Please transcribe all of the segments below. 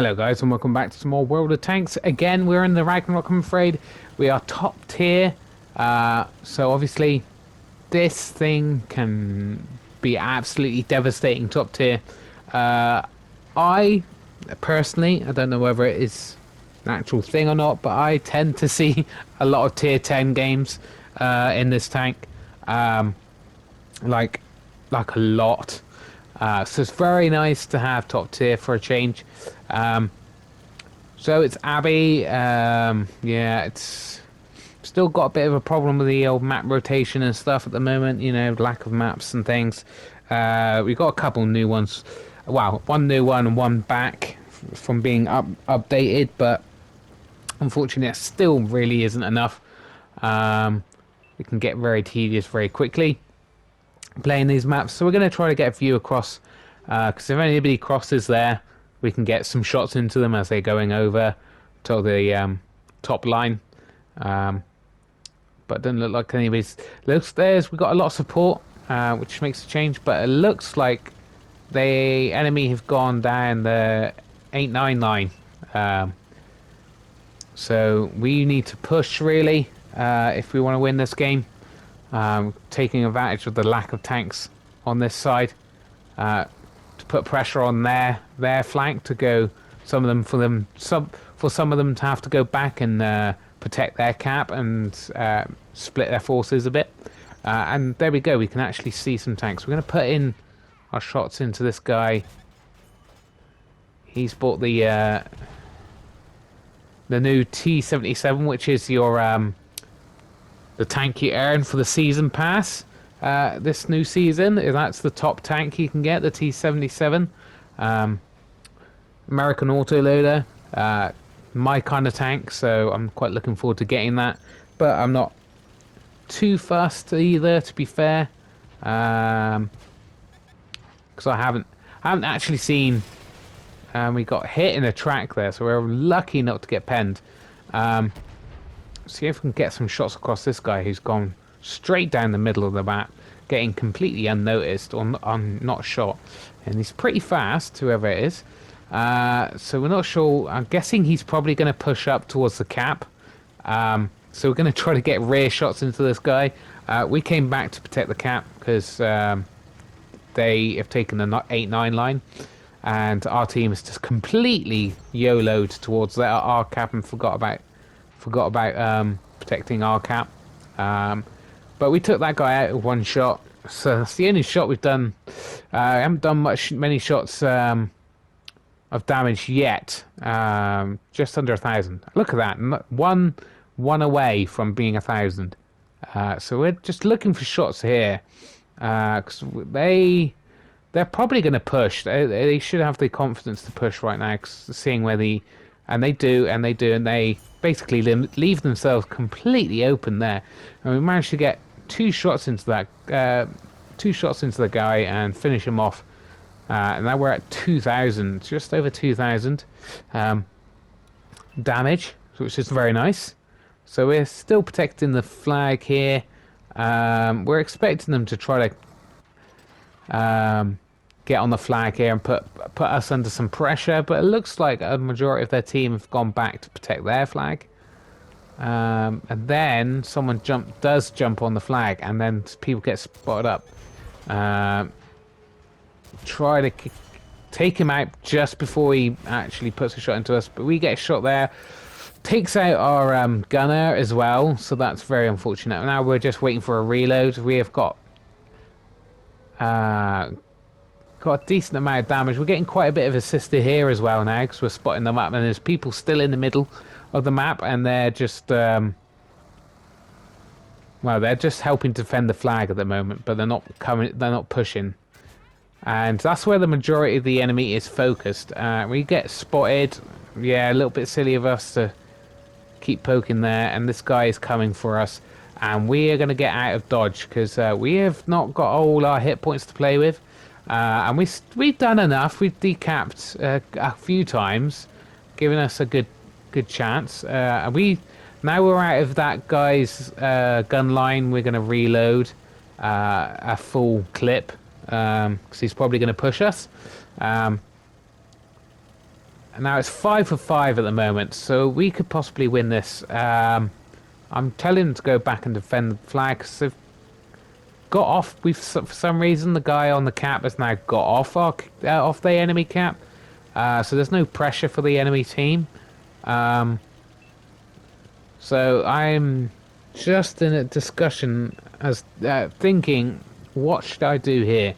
Hello guys and welcome back to some more World of Tanks. Again, we're in the Ragnarok, I'm afraid. We are top tier. So obviously this thing can be absolutely devastating top tier. I personally, I don't know whether it is an actual thing or not, but I tend to see a lot of tier 10 games in this tank. Um, like, like a lot. So it's very nice to have top tier for a change. Um, so it's Abby. Yeah, it's still got a bit of a problem with the old map rotation and stuff at the moment. You know, lack of maps and things. We've got a couple new ones. Wow, one new one and one back from being updated, but unfortunately, it still really isn't enough. It can get very tedious very quickly playing these maps, so we're going to try to get a view across, because if anybody crosses there we can get some shots into them as they're going over to the top line. But it doesn't look like anybody's looks there's we got a lot of support, which makes a change, but it looks like the enemy have gone down the 899. So we need to push really, if we want to win this game. Taking advantage of the lack of tanks on this side, to put pressure on their flank to go. Some of them to have to go back and protect their cap and split their forces a bit. And there we go. We can actually see some tanks. We're going to put in our shots into this guy. He's bought the new T-77, which is your the tank you earn for the season pass. This new season, that's the top tank you can get, the T-77. American autoloader, my kind of tank, so I'm quite looking forward to getting that. But I'm not too fussed either, to be fair, because I haven't actually seen. We got hit in a track there, so we're lucky not to get penned. See if we can get some shots across this guy who's gone straight down the middle of the map, getting completely unnoticed or not shot. And he's pretty fast, whoever it is. So we're not sure. I'm guessing he's probably going to push up towards the cap. So we're going to try to get rear shots into this guy. We came back to protect the cap because they have taken the 8-9 line. And our team is just completely YOLO'd towards our cap and forgot about protecting our cap. But we took that guy out with one shot. So that's the only shot we've done. I haven't done many shots of damage yet. Just under 1,000. Look at that. One away from being 1,000. So we're just looking for shots here. Because they're probably going to push. They should have the confidence to push right now, seeing where and they do, and they basically leave themselves completely open there. And we managed to get two shots into the guy and finish him off. And now we're at 2,000, just over 2,000 damage, which is very nice. So we're still protecting the flag here. We're expecting them to try to get on the flag here and put us under some pressure, but it looks like a majority of their team have gone back to protect their flag. And then someone does jump on the flag, and then people get spotted up. Try to take him out just before he actually puts a shot into us, but we get a shot there. Takes out our gunner as well, so that's very unfortunate. Now we're just waiting for a reload. We have got a decent amount of damage. We're getting quite a bit of assisted here as well now, because we're spotting them up, and there's people still in the middle of the map, and they're just they're just helping defend the flag at the moment, but they're not pushing. And that's where the majority of the enemy is focused. We get spotted. Yeah, a little bit silly of us to keep poking there, and this guy is coming for us, and we are going to get out of dodge because we have not got all our hit points to play with. And we've done enough. We've decapped a few times, giving us a good chance. And now we're out of that guy's gun line. We're going to reload a full clip because he's probably going to push us. Now it's 5 for 5 at the moment, so we could possibly win this. I'm telling them to go back and defend the flag because they've got off. For some reason the guy on the cap has now got off off the enemy cap, so there's no pressure for the enemy team. So I'm just in a discussion as thinking, what should I do here?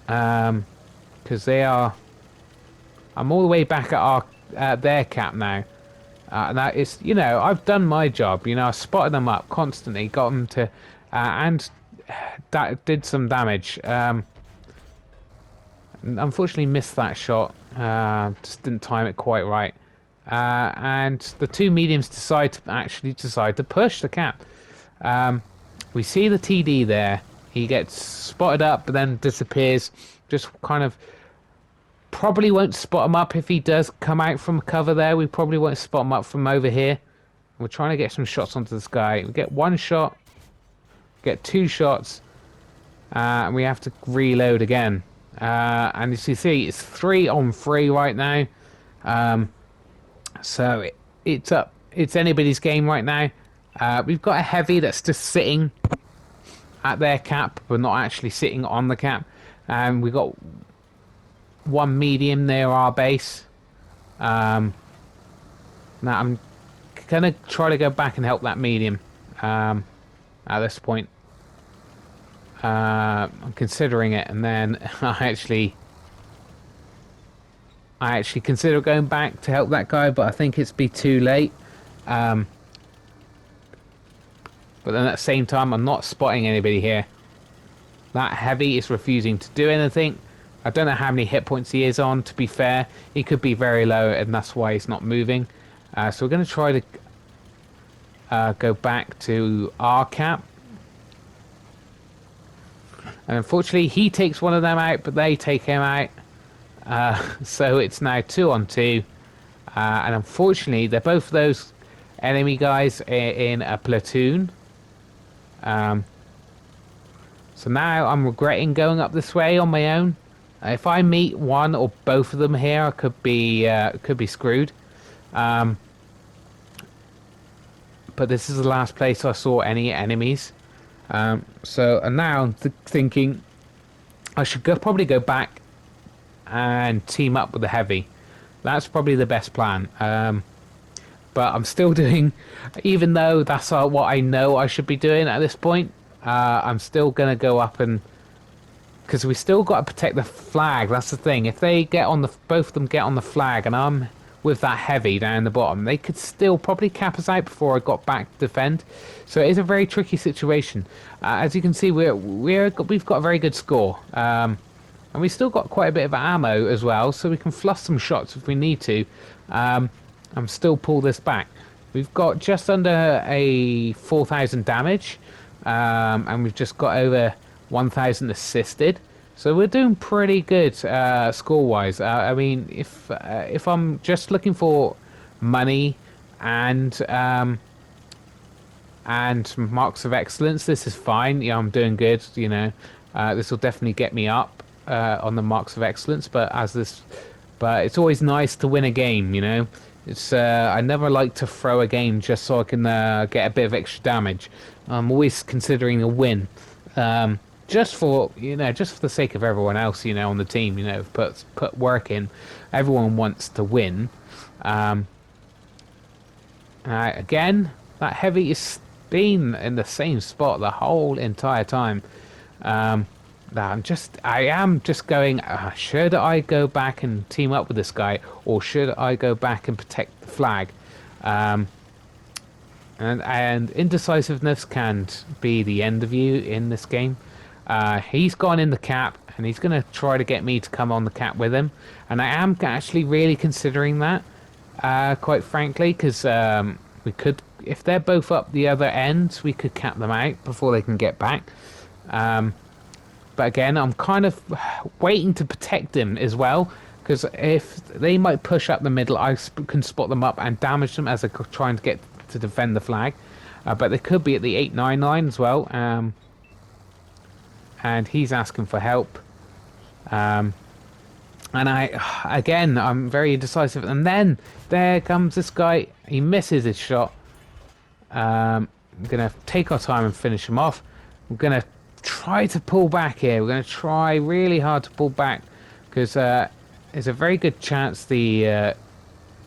Because they are. I'm all the way back at their cap now. And that is, I've done my job. I spotted them up constantly, got them to, and that did some damage. Unfortunately, missed that shot. Just didn't time it quite right. And the two mediums decide to push the cap. We see the TD there. He gets spotted up, but then disappears. Just kind of. Probably won't spot him up if he does come out from cover there. We probably won't spot him up from over here. We're trying to get some shots onto this guy. We get one shot, get two shots, and we have to reload again. And as you see, it's 3 on 3 right now. So it's up. It's anybody's game right now. We've got a heavy that's just sitting at their cap, but not actually sitting on the cap. And we've got one medium near our base. Now I'm gonna try to go back and help that medium at this point. I'm considering it, and then I actually consider going back to help that guy, but I think it's be too late. But then at the same time, I'm not spotting anybody here. That heavy is refusing to do anything. I don't know how many hit points he is on, to be fair. He could be very low, and that's why he's not moving. So we're going to try to go back to our cap. And unfortunately, he takes one of them out, but they take him out. So it's now 2 on 2. And unfortunately, they're both those enemy guys in a platoon. So now I'm regretting going up this way on my own. If I meet one or both of them here, I could be screwed. But this is the last place I saw any enemies. So and now I'm thinking I should probably go back and team up with the heavy. That's probably the best plan. But I'm still doing, even though that's what I know I should be doing at this point, I'm still gonna go up and. Because we still got to protect the flag. That's the thing. If they get on both of them get on the flag, and I'm with that heavy down the bottom, they could still probably cap us out before I got back to defend. So it is a very tricky situation. As you can see, we've got a very good score, and we still got quite a bit of ammo as well, so we can flush some shots if we need to, and still pull this back. We've got just under a 4,000 damage, and we've just got over 1,000 assisted, so we're doing pretty good score-wise. I mean, if I'm just looking for money and marks of excellence, this is fine. Yeah, I'm doing good. This will definitely get me up on the marks of excellence. But it's always nice to win a game. It's I never like to throw a game just so I can get a bit of extra damage. I'm always considering a win. Just for the sake of everyone else, on the team, put work in. Everyone wants to win. Again, that heavy has been in the same spot the whole entire time. I am just going. Should I go back and team up with this guy, or should I go back and protect the flag? And indecisiveness can be the end of you in this game. He's gone in the cap, and he's going to try to get me to come on the cap with him. And I am actually really considering that, quite frankly, because we could, if they're both up the other end, we could cap them out before they can get back. But again, I'm kind of waiting to protect them as well, because if they might push up the middle, I can spot them up and damage them as they're trying to get to defend the flag. But they could be at the 899 as well. And he's asking for help. And again, I'm very indecisive. And then there comes this guy. He misses his shot. I'm going to take our time and finish him off. We're going to try to pull back here. We're going to try really hard to pull back because there's a very good chance the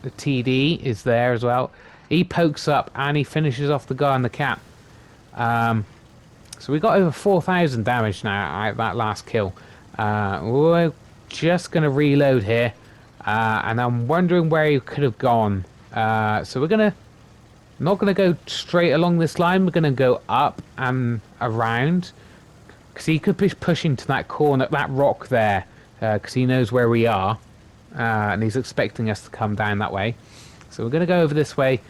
TD is there as well. He pokes up and he finishes off the guy on the cap. So we got over 4,000 damage now at that last kill. We're just going to reload here. And I'm wondering where he could have gone. So we're going to not going to go straight along this line. We're going to go up and around. Because he could be pushing to that corner, that rock there. Because he knows where we are. And he's expecting us to come down that way. So we're going to go over this way.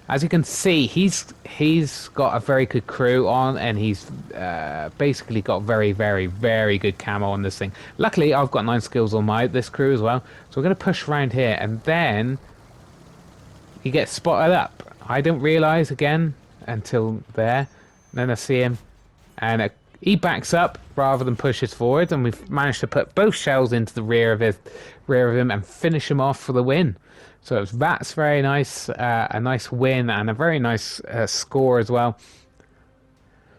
As you can see, he's got a very good crew on, and he's basically got very, very, very good camo on this thing. Luckily, I've got 9 skills on this crew as well. So we're going to push around here, and then he gets spotted up. I don't realise again until there. Then I see him, and he backs up rather than pushes forward, and we've managed to put both shells into the rear of him and finish him off for the win. So that's very nice, a nice win and a very nice score as well.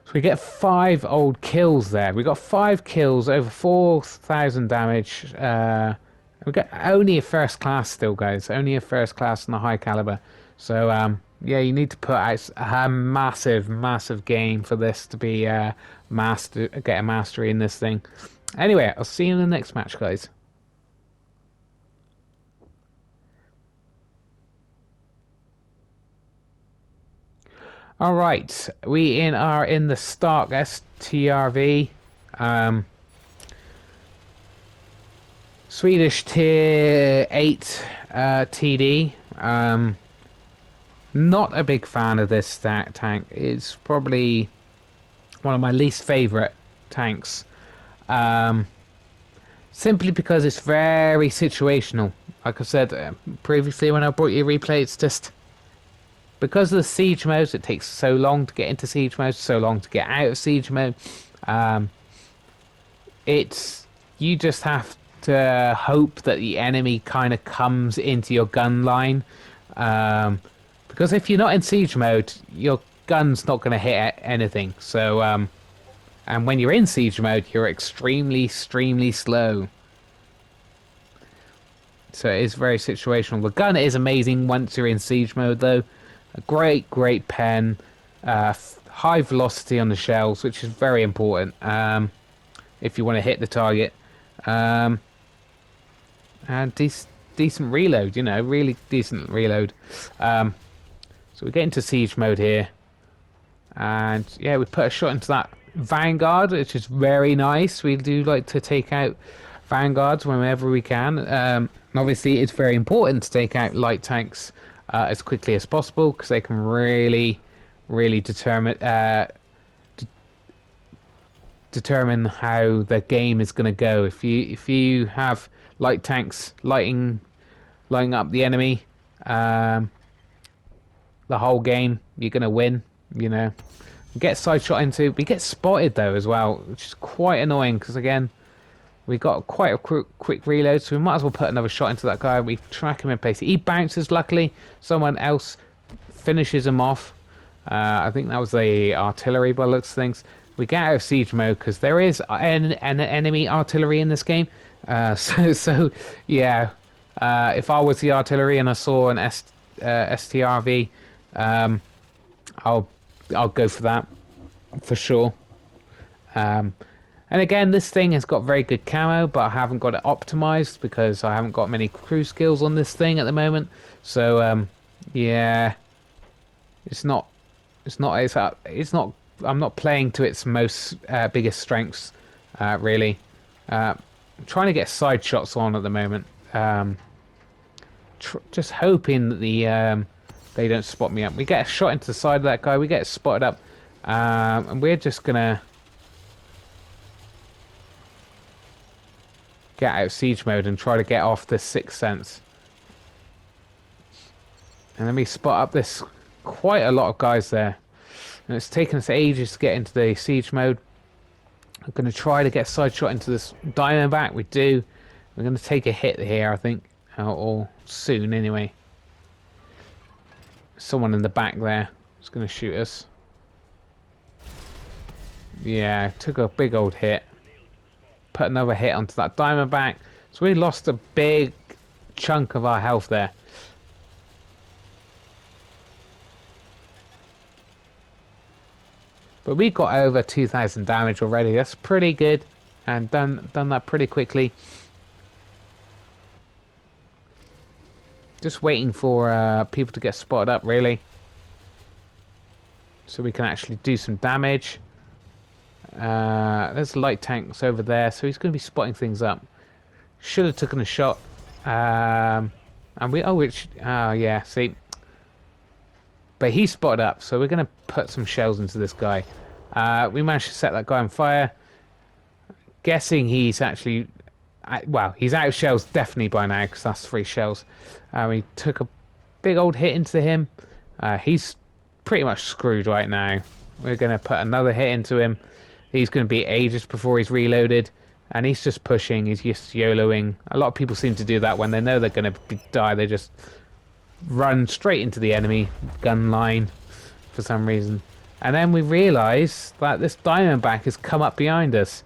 So we get 5 old kills there. We got 5 kills, over 4,000 damage. We got only a first class still, guys. Only a first class and a high caliber. So yeah, you need to put out a massive, massive game for this to be get a mastery in this thing. Anyway, I'll see you in the next match, guys. All right, we are in the Stark STRV, Swedish tier 8 TD. Not a big fan of this tank. It's probably one of my least favorite tanks, simply because it's very situational. Like I said previously when I brought you a replay, it's just because of the siege modes, it takes so long to get into siege mode, so long to get out of siege mode. You just have to hope that the enemy kind of comes into your gun line. Because if you're not in siege mode, your gun's not going to hit anything. So, and when you're in siege mode, you're extremely, extremely slow. So it is very situational. The gun is amazing once you're in siege mode, though. A great, great pen, high velocity on the shells, which is very important if you want to hit the target, and decent reload. You know, really decent reload. So we get into siege mode here, and yeah, we put a shot into that Vanguard, which is very nice. We do like to take out Vanguards whenever we can. Obviously, it's very important to take out light tanks as quickly as possible because they can really, really determine how the game is going to go. If you have light tanks lighting up the enemy, the whole game, you're going to win. You know, we get side shot into. We get spotted though as well, which is quite annoying because again, we got quite a quick reload, so we might as well put another shot into that guy. We track him in place. He bounces, luckily. Someone else finishes him off. I think that was the artillery by the looks of things. We get out of siege mode because there is an enemy artillery in this game. So yeah, if I was the artillery and I saw an STRV, I'll go for that for sure. And again, this thing has got very good camo, but I haven't got it optimized because I haven't got many crew skills on this thing at the moment. So yeah, I'm not playing to its most biggest strengths, really. I'm trying to get side shots on at the moment. Just hoping that they don't spot me up. We get a shot into the side of that guy. We get spotted up, and we're just gonna get out of siege mode and try to get off this Sixth Sense. And then we spot up this quite a lot of guys there. And it's taken us ages to get into the siege mode. I'm going to try to get side shot into this Diamondback. We do. We're going to take a hit here, I think. Or soon, anyway. Someone in the back there is going to shoot us. Yeah, took a big old hit. Put another hit onto that Diamondback. So we lost a big chunk of our health there. But we got over 2,000 damage already. That's pretty good. And done that pretty quickly. Just waiting for people to get spotted up, really. So we can actually do some damage. There's light tanks over there, so he's going to be spotting things up. Should have taken a shot. And we... Oh, yeah, see. But he spotted up, so we're going to put some shells into this guy. We managed to set that guy on fire. Guessing he's actually... Well, he's out of shells definitely by now, because that's 3 shells. We took a big old hit into him. He's pretty much screwed right now. We're going to put another hit into him. He's going to be ages before he's reloaded. And he's just pushing. He's just YOLOing. A lot of people seem to do that when they know they're going to die. They just run straight into the enemy gun line for some reason. And then we realise that this Diamondback has come up behind us.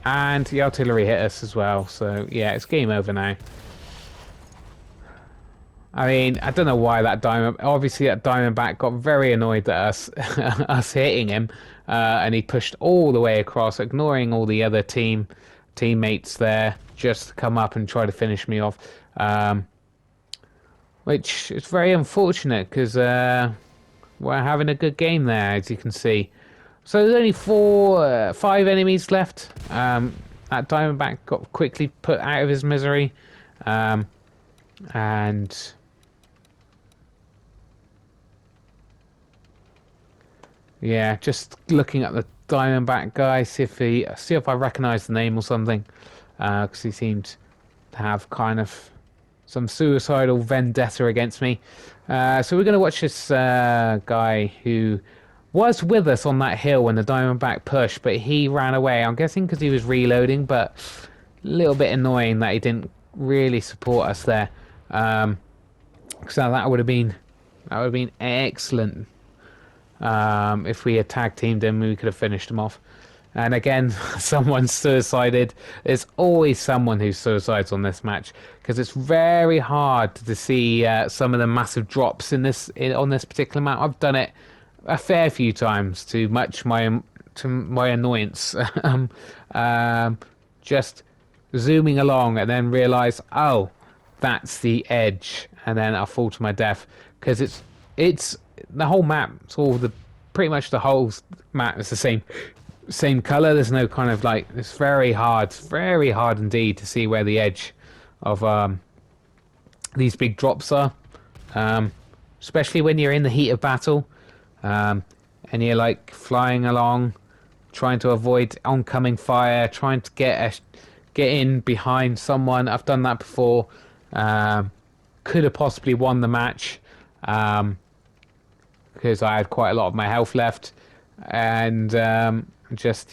And the artillery hit us as well. So, yeah, it's game over now. I mean, I don't know why that obviously that Diamondback got very annoyed at us, us hitting him. And he pushed all the way across, ignoring all the other teammates there, just to come up and try to finish me off. Which is very unfortunate, because we're having a good game there, as you can see. So there's only 5 enemies left. That Diamondback got quickly put out of his misery. And... yeah, just looking at the Diamondback guy, see if I recognise the name or something, because he seemed to have kind of some suicidal vendetta against me. So we're going to watch this guy who was with us on that hill when the Diamondback pushed, but he ran away. I'm guessing because he was reloading, but a little bit annoying that he didn't really support us there. So that would have been excellent. If we had tag teamed him, we could have finished him off. And again, someone suicided. There's always someone who suicides on this match, because it's very hard to see some of the massive drops on this particular map. I've done it a fair few times to my annoyance. Just zooming along and then realise, oh, that's the edge, and then I'll fall to my death, because it's the whole map. It's pretty much the whole map is the same color. There's no kind of like, it's very hard indeed to see where the edge of these big drops are, especially when you're in the heat of battle, and you're like flying along trying to avoid oncoming fire, trying to get in behind someone. I've done that before. Could have possibly won the match, because I had quite a lot of my health left, and just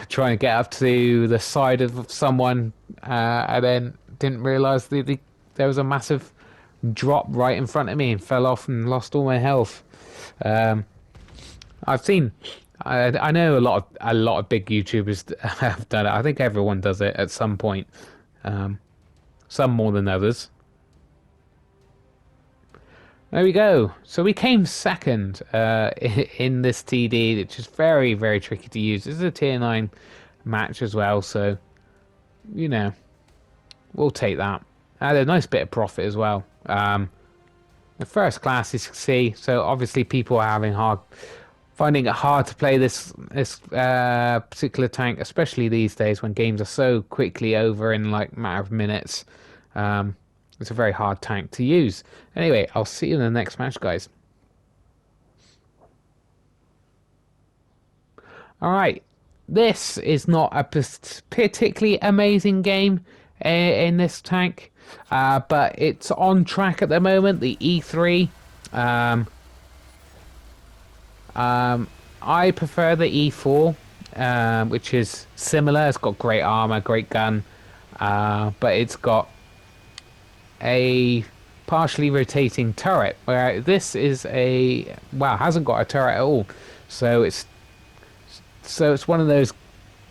trying to get up to the side of someone, and then didn't realise there was a massive drop right in front of me, and fell off and lost all my health. I know a lot of big YouTubers have done it. I think everyone does it at some point, some more than others. There we go. So we came second in this TD, which is very, very tricky to use. This is a tier 9 match as well, so, you know, we'll take that. Had a nice bit of profit as well. The first class, as you can see, so obviously people are finding it hard to play this particular tank, especially these days when games are so quickly over in like a matter of minutes. It's a very hard tank to use. Anyway, I'll see you in the next match, guys. Alright, this is not a particularly amazing game in this tank, but it's on track at the moment, the E3. I prefer the E4 which is similar. It's got great armor, great gun, but it's got a partially rotating turret. Where this is a wow, hasn't got a turret at all. So it's one of those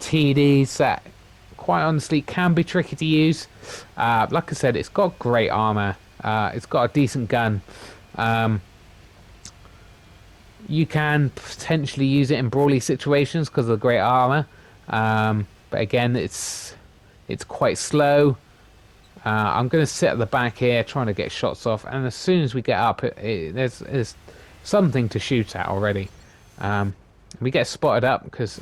TDs that quite honestly can be tricky to use. Like I said, it's got great armor. It's got a decent gun. Um, you can potentially use it in brawly situations because of the great armor. But again, it's quite slow. I'm going to sit at the back here trying to get shots off, and as soon as we get up, there's something to shoot at already. We get spotted up because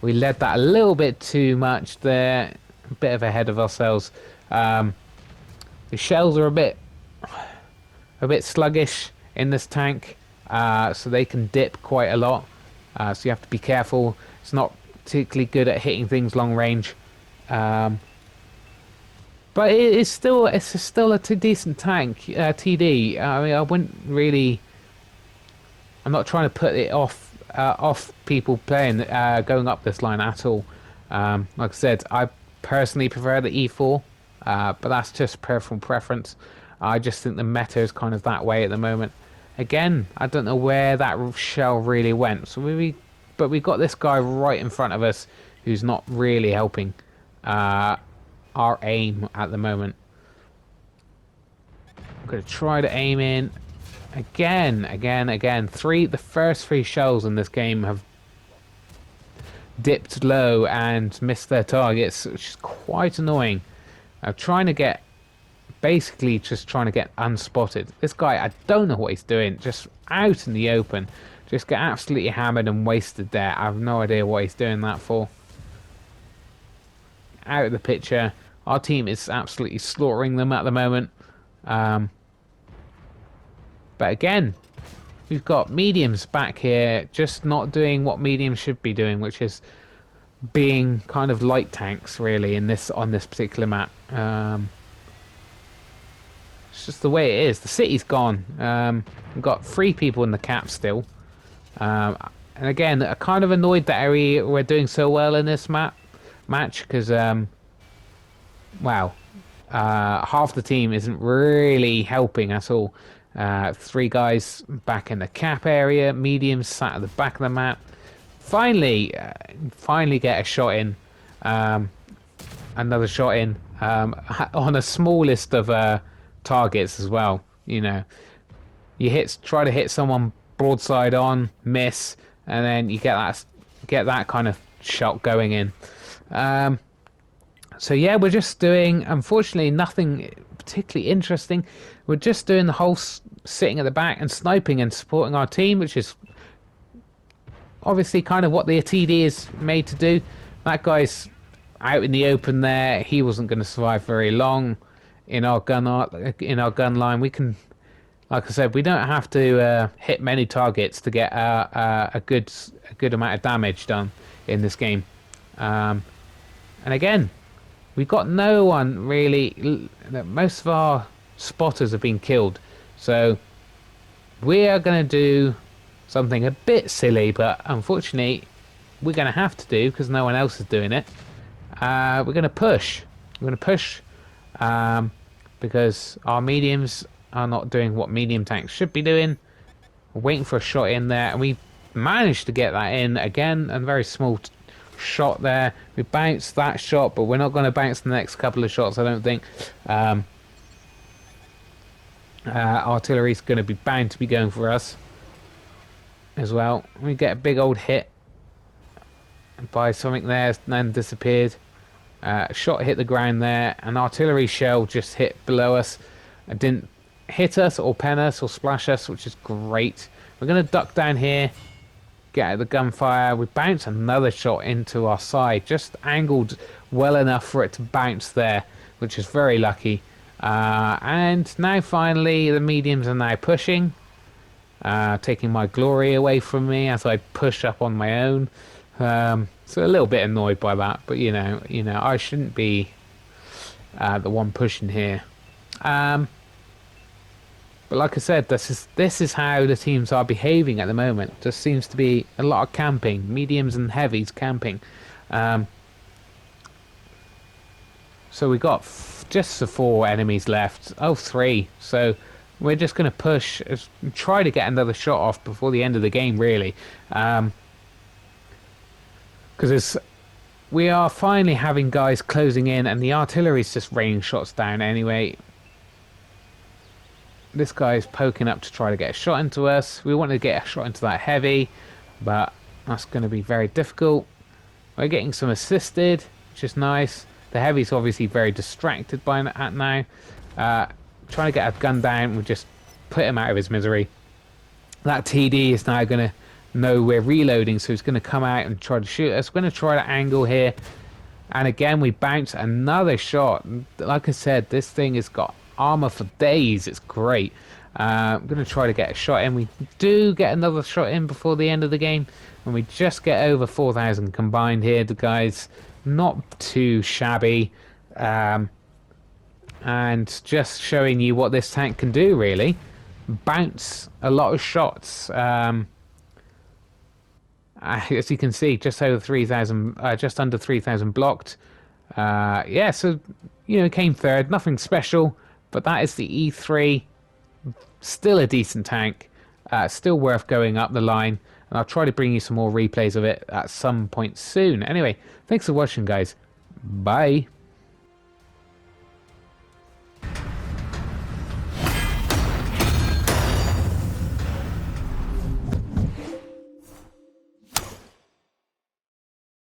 we led that a little bit too much there, a bit of ahead of ourselves. The shells are a bit sluggish in this tank, so they can dip quite a lot. So you have to be careful. It's not particularly good at hitting things long range. But it's still a decent tank, TD. I mean, I wouldn't really. I'm not trying to put it off people playing going up this line at all. Like I said, I personally prefer the E4, but that's just personal preference. I just think the meta is kind of that way at the moment. Again, I don't know where that shell really went. But we got this guy right in front of us who's not really helping our aim at the moment. I'm gonna try to aim in again. The first three shells in this game have dipped low and missed their targets, which is quite annoying. I'm trying to get, basically just trying to get unspotted. This guy, I don't know what he's doing, just out in the open, just get absolutely hammered and wasted there. I have no idea what he's doing that for. Out of the picture. Our team is absolutely slaughtering them at the moment. But again, we've got mediums back here just not doing what mediums should be doing, which is being kind of light tanks really on this particular map. It's just the way it is. The city's gone. We've got 3 people in the cap still. And again, I'm kind of annoyed that we're doing so well in this match because wow, half the team isn't really helping at all. 3 guys back in the cap area, mediums sat at the back of the map. Finally get a shot in, another shot in on a small list of targets as well. You know, try to hit someone broadside on, miss, and then you get that kind of shot going in. So yeah, we're just doing, unfortunately, nothing particularly interesting. We're just doing the whole sitting at the back and sniping and supporting our team, which is obviously kind of what the TD is made to do. That guy's out in the open there. He wasn't going to survive very long in our gun line. We can, like I said, we don't have to hit many targets to get a good amount of damage done in this game. And again, we've got no one really. Most of our spotters have been killed, so we are going to do something a bit silly, but unfortunately we're going to have to do because no one else is doing it. We're going to push. We're going to push because our mediums are not doing what medium tanks should be doing. We're waiting for a shot in there, and we managed to get that in again. A very small shot there. We bounced that shot, but we're not going to bounce the next couple of shots, I don't think. Artillery's going to be bound to be going for us as well. We get a big old hit by something there, then disappeared. Shot hit the ground there, an artillery shell just hit below us. It didn't hit us or pen us or splash us, which is great. We're going to duck down here, get out of the gunfire. We bounce another shot into our side, just angled well enough for it to bounce there, which is very lucky. And now finally the mediums are now pushing, taking my glory away from me as I push up on my own. So a little bit annoyed by that, but you know I shouldn't be the one pushing here. But like I said, this is how the teams are behaving at the moment. There seems to be a lot of camping, mediums and heavies camping. Um, so we got just the four enemies left. Oh, three. So we're just going to push, try to get another shot off before the end of the game, really. Because we are finally having guys closing in, and the artillery's just raining shots down anyway. This guy's poking up to try to get a shot into us. We want to get a shot into that heavy, but that's going to be very difficult. We're getting some assisted, which is nice. The heavy's obviously very distracted by that now. Trying to get a gun down, we just put him out of his misery. That TD is now going to know we're reloading, so he's going to come out and try to shoot us. We're going to try to angle here. And again, we bounce another shot. Like I said, this thing has got armor for days. It's great. I'm going to try to get a shot in. We do get another shot in before the end of the game. And we just get over 4,000 combined here. The guy's not too shabby. And just showing you what this tank can do, really. Bounce a lot of shots. As you can see, just over 3,000, just under 3,000 blocked. Yeah, so, came third. Nothing special, but that is the E3. Still a decent tank. Still worth going up the line. And I'll try to bring you some more replays of it at some point soon. Anyway, thanks for watching, guys. Bye.